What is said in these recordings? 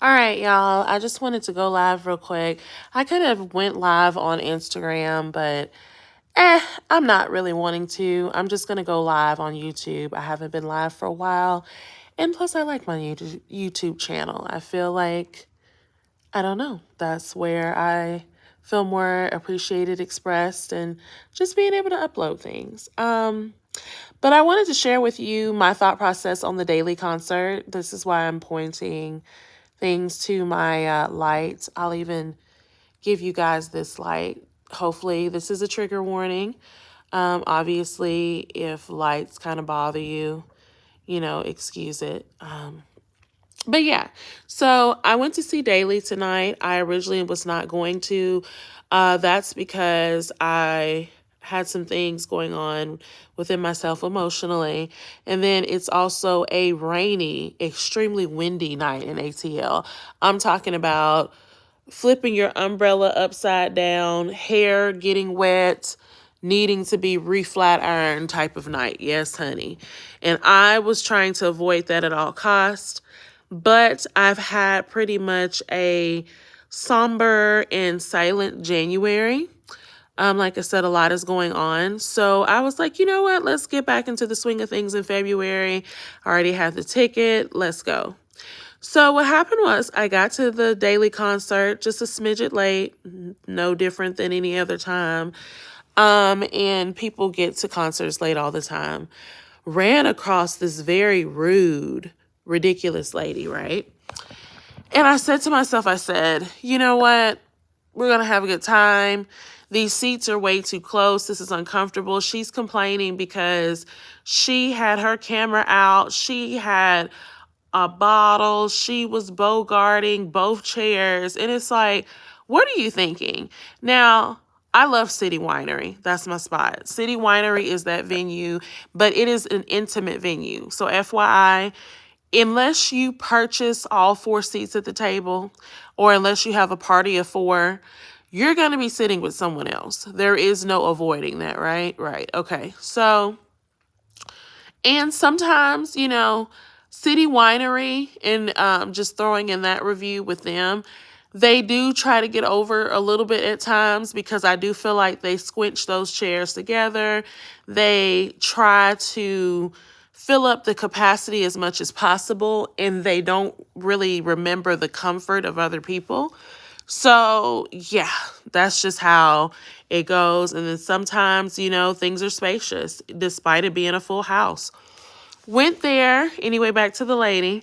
All right, y'all. I just wanted to go live real quick. I could have went live on Instagram, but I'm not really wanting to. I'm just going to go live on YouTube. I haven't been live for a while. And plus, I like my YouTube channel. I feel like, I don't know, that's where I feel more appreciated, expressed, and just being able to upload things. But I wanted to share with you my thought process on the daily concert. This is why I'm pointing things to my light. I'll even give you guys this light. Hopefully, this is a trigger warning. Obviously, if lights kind of bother you, excuse it. But yeah, so I went to see Daly tonight. I originally was not going to. That's because I had some things going on within myself emotionally. And then it's also a rainy, extremely windy night in ATL. I'm talking about flipping your umbrella upside down, hair getting wet, needing to be reflat iron type of night. Yes, honey. And I was trying to avoid that at all costs. But I've had pretty much a somber and silent January. Like I said, a lot is going on. So I was like, you know what? Let's get back into the swing of things in February. I already have the ticket. Let's go. So what happened was I got to the Daly concert just a smidget late, no different than any other time. And people get to concerts late all the time. Ran across this very rude, ridiculous lady, right? And I said to myself, I said, you know what? We're going to have a good time. These seats are way too close. This is uncomfortable. She's complaining because she had her camera out. She had a bottle. She was bogarting both chairs. And it's like, what are you thinking? Now, I love City Winery. That's my spot. City Winery is that venue, but it is an intimate venue. So FYI, unless you purchase all 4 seats at the table, or unless you have a party of 4, you're going to be sitting with someone else. There is no avoiding that, right? Right. Okay. So, and sometimes, City Winery, and just throwing in that review with them, they do try to get over a little bit at times because I do feel like they squinch those chairs together. They try to fill up the capacity as much as possible, and they don't really remember the comfort of other people. So, yeah, that's just how it goes. And then sometimes, things are spacious despite it being a full house. Went there, anyway, back to the lady,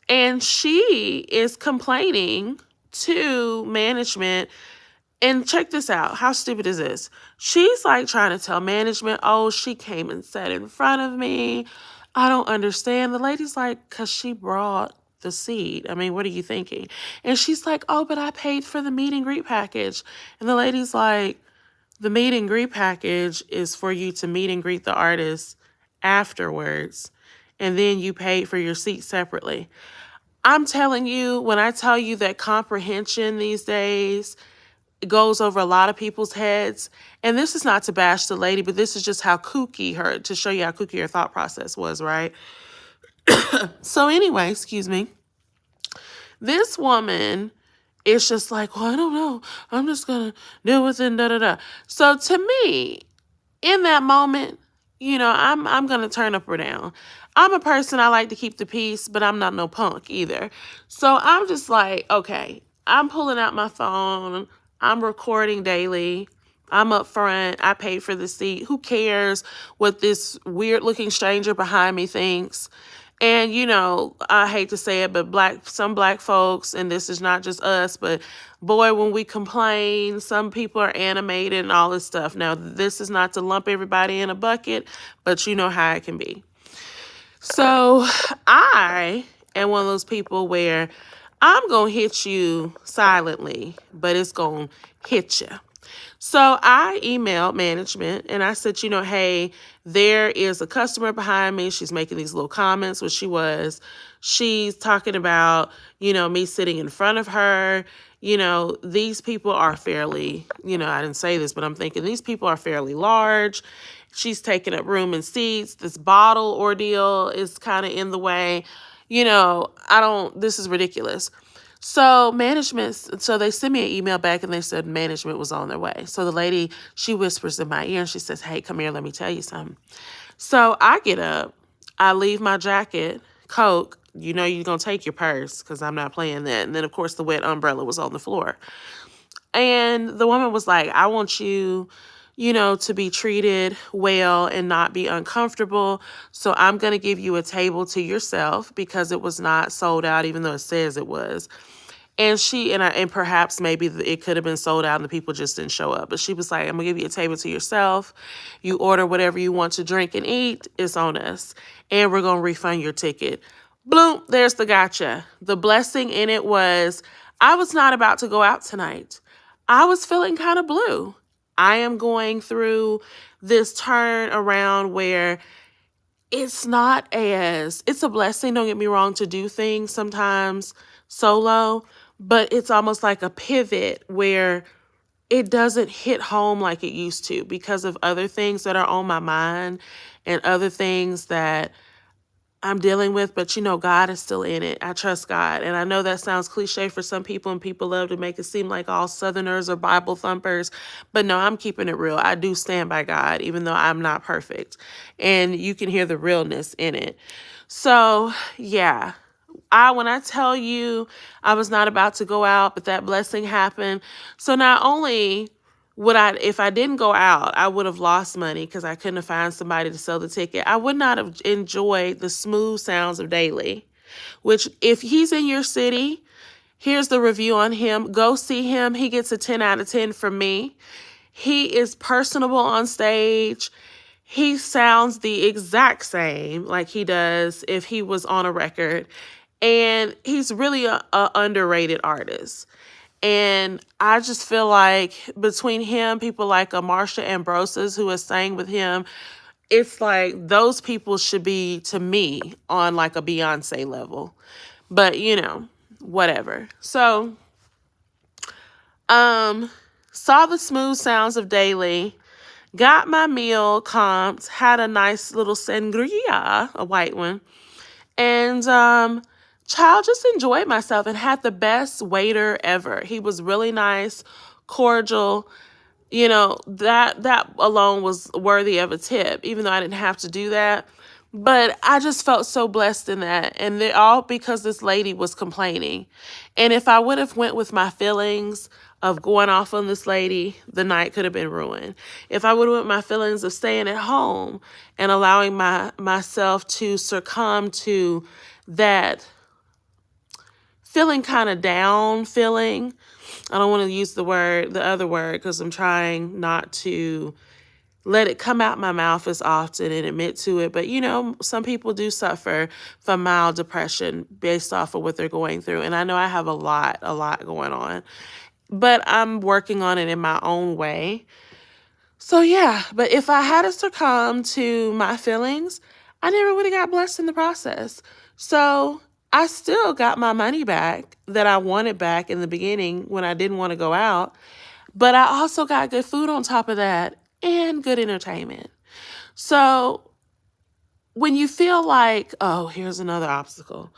and she is complaining to management. And check this out. How stupid is this? She's like trying to tell management, oh, she came and sat in front of me. I don't understand. The lady's like, because she brought the seat. I mean, what are you thinking? And she's like, oh, but I paid for the meet and greet package. And the lady's like, the meet and greet package is for you to meet and greet the artist afterwards. And then you paid for your seat separately. I'm telling you, when I tell you that comprehension these days, it goes over a lot of people's heads. And this is not to bash the lady, but this is just how kooky to show you how kooky her thought process was, right? So anyway, excuse me. This woman is just like, well, I don't know. I'm just going to deal with it, da-da-da. So to me, in that moment, I'm going to turn up or down. I'm a person, I like to keep the peace, but I'm not no punk either. So I'm just like, okay, I'm pulling out my phone. I'm recording Daly. I'm up front. I paid for the seat. Who cares what this weird looking stranger behind me thinks? And, I hate to say it, but some black folks, and this is not just us, but boy, when we complain, some people are animated and all this stuff. Now, this is not to lump everybody in a bucket, but you know how it can be. So I am one of those people where I'm going to hit you silently, but it's going to hit you. So I emailed management and I said, hey, there is a customer behind me. She's making these little comments, which she's talking about, me sitting in front of her. These people are fairly, I didn't say this, but I'm thinking these people are fairly large. She's taking up room and seats. This bottle ordeal is kind of in the way. This is ridiculous. So so they sent me an email back and they said management was on their way. So the lady, she whispers in my ear and she says, hey, come here, let me tell you something. So I get up, I leave my jacket, Coke, you know you're going to take your purse because I'm not playing that. And then, of course, the wet umbrella was on the floor. And the woman was like, I want you, to be treated well and not be uncomfortable. So I'm going to give you a table to yourself because it was not sold out, even though it says it was. And and perhaps maybe it could have been sold out and the people just didn't show up. But she was like, I'm going to give you a table to yourself. You order whatever you want to drink and eat. It's on us. And we're going to refund your ticket. Bloom, there's the gotcha. The blessing in it was I was not about to go out tonight. I was feeling kind of blue. I am going through this turn around where it's a blessing, don't get me wrong, to do things sometimes solo, but it's almost like a pivot where it doesn't hit home like it used to because of other things that are on my mind and other things that I'm dealing with, but God is still in it. I trust God. And I know that sounds cliche for some people and people love to make it seem like all Southerners are Bible thumpers, but no, I'm keeping it real. I do stand by God, even though I'm not perfect. And you can hear the realness in it. So yeah, when I tell you I was not about to go out, but that blessing happened. So not only if I didn't go out, I would have lost money because I couldn't have found somebody to sell the ticket. I would not have enjoyed the smooth sounds of Daily, which if he's in your city, here's the review on him. Go see him. He gets a 10 out of 10 from me. He is personable on stage. He sounds the exact same like he does if he was on a record. And he's really a underrated artist. And I just feel like between him, people like Marsha Ambrosius, who has sang with him, it's like those people should be, to me, on like a Beyonce level. But, whatever. So, saw the smooth sounds of Daily, got my meal comped, had a nice little sangria, a white one, and child, just enjoyed myself and had the best waiter ever. He was really nice, cordial. That alone was worthy of a tip, even though I didn't have to do that. But I just felt so blessed in that. And all because this lady was complaining. And if I would have went with my feelings of going off on this lady, the night could have been ruined. If I would have went with my feelings of staying at home and allowing myself to succumb to that feeling kind of down feeling. I don't want to use the other word, because I'm trying not to let it come out my mouth as often and admit to it. But, some people do suffer from mild depression based off of what they're going through. And I know I have a lot going on, but I'm working on it in my own way. So yeah, but if I had succumbed to my feelings, I never would have got blessed in the process. So I still got my money back that I wanted back in the beginning when I didn't want to go out. But I also got good food on top of that and good entertainment. So when you feel like, oh, here's another obstacle,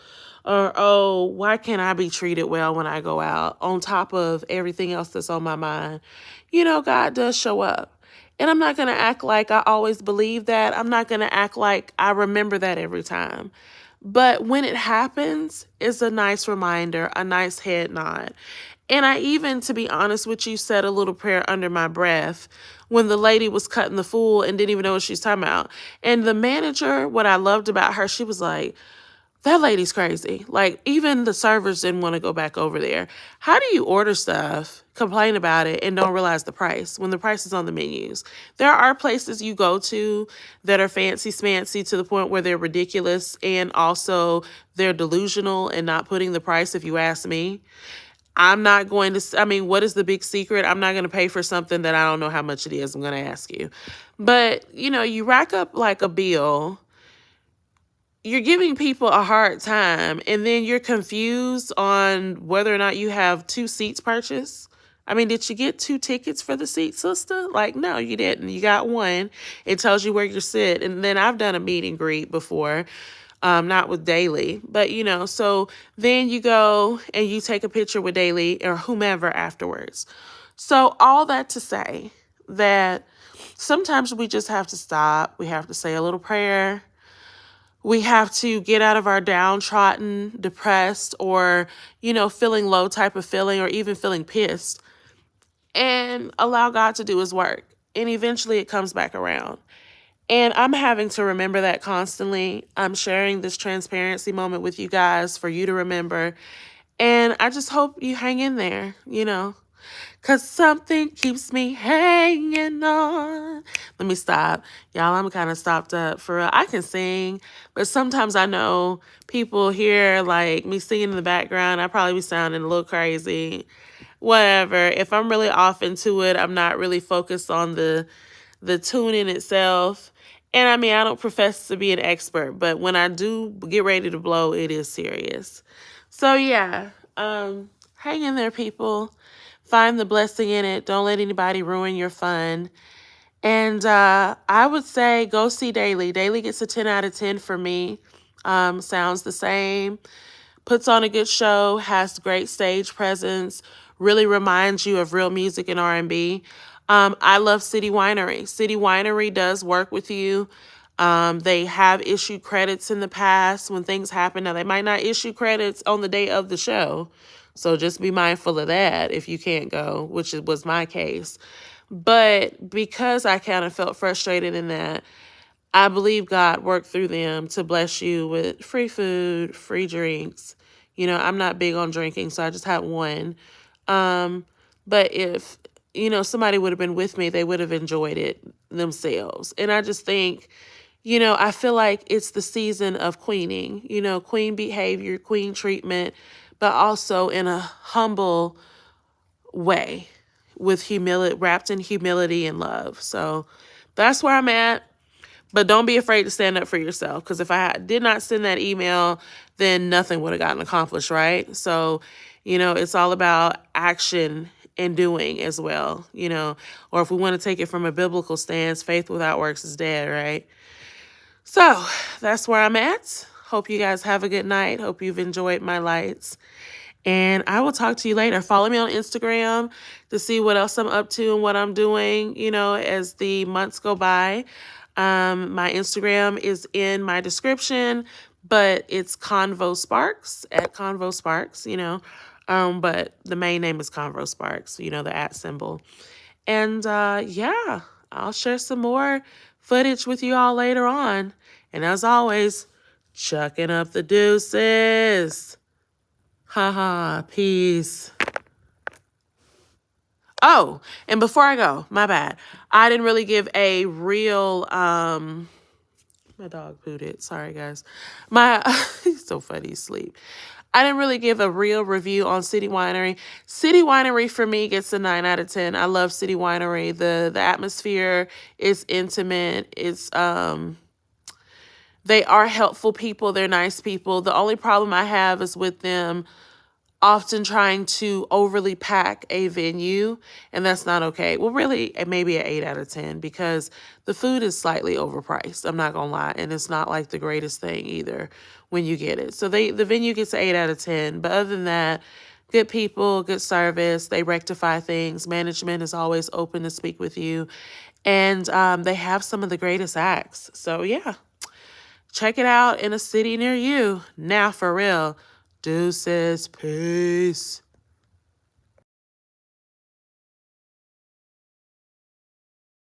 or, oh, why can't I be treated well when I go out, on top of everything else that's on my mind, God does show up. And I'm not going to act like I always believe that. I'm not going to act like I remember that every time. But when it happens, it's a nice reminder, a nice head nod. And I even, to be honest with you, said a little prayer under my breath when the lady was cutting the fool and didn't even know what she was talking about. And the manager, what I loved about her, she was like, that lady's crazy. Like, even the servers didn't want to go back over there. How do you order stuff, complain about it, and don't realize the price when the price is on the menus? There are places you go to that are fancy smancy to the point where they're ridiculous, and also they're delusional and not putting the price, if you ask me. I'm not going to, what is the big secret? I'm not going to pay for something that I don't know how much it is. I'm going to ask you. But, you rack up like a bill. You're giving people a hard time, and then you're confused on whether or not you have 2 seats purchased. Did you get 2 tickets for the seat, sister? Like, no, you didn't. You got one. It tells you where you sit. And then I've done a meet and greet before not with Daily, but so then you go and you take a picture with Daily or whomever afterwards. So all that to say that sometimes we just have to stop. We have to say a little prayer. We have to get out of our downtrodden, depressed, or, feeling low type of feeling, or even feeling pissed, and allow God to do his work. And eventually it comes back around. And I'm having to remember that constantly. I'm sharing this transparency moment with you guys for you to remember. And I just hope you hang in there, because something keeps me hanging on. Let me stop. Y'all, I'm kind of stopped up for real. I can sing, but sometimes I know people hear like me singing in the background. I probably be sounding a little crazy. Whatever. If I'm really off into it, I'm not really focused on the tune in itself. And I mean, I don't profess to be an expert, but when I do get ready to blow, it is serious. So yeah, hang in there, people. Find the blessing in it. Don't let anybody ruin your fun. And I would say go see Daily. Daily gets a 10 out of 10 for me. Sounds the same. Puts on a good show. Has great stage presence. Really reminds you of real music and R&B. I love City Winery. City Winery does work with you. They have issued credits in the past when things happen. Now, they might not issue credits on the day of the show. So just be mindful of that if you can't go, which was my case. But because I kind of felt frustrated in that, I believe God worked through them to bless you with free food, free drinks. I'm not big on drinking, so I just had one. But if, somebody would have been with me, they would have enjoyed it themselves. And I just think, I feel like it's the season of queening, queen behavior, queen treatment, but also in a humble way with humility, wrapped in humility and love. So that's where I'm at. But don't be afraid to stand up for yourself, because if I did not send that email, then nothing would have gotten accomplished, right? So, it's all about action and doing as well, or if we want to take it from a biblical stance, faith without works is dead, right? So that's where I'm at. Hope you guys have a good night. Hope you've enjoyed my lights. And I will talk to you later. Follow me on Instagram to see what else I'm up to and what I'm doing, as the months go by. My Instagram is in my description, but it's Convo Sparks, at Convo Sparks, but the main name is Convo Sparks, the @ symbol. And yeah, I'll share some more footage with you all later on. And as always, chucking up the deuces. Haha, peace. Oh, and before I go, my bad. I didn't really give a real, my dog pooted. Sorry, guys. He's so funny, sleep. I didn't really give a real review on City Winery. City Winery for me gets a 9 out of 10. I love City Winery. The atmosphere is intimate. It's, they are helpful people. They're nice people. The only problem I have is with them often trying to overly pack a venue, and that's not okay. Well, really, maybe an 8 out of 10, because the food is slightly overpriced. I'm not gonna lie, and it's not like the greatest thing either when you get it. So the venue gets an 8 out of 10, but other than that, good people, good service. They rectify things. Management is always open to speak with you, and they have some of the greatest acts. So yeah, check it out in a city near you. Now for real. Deuces. Peace.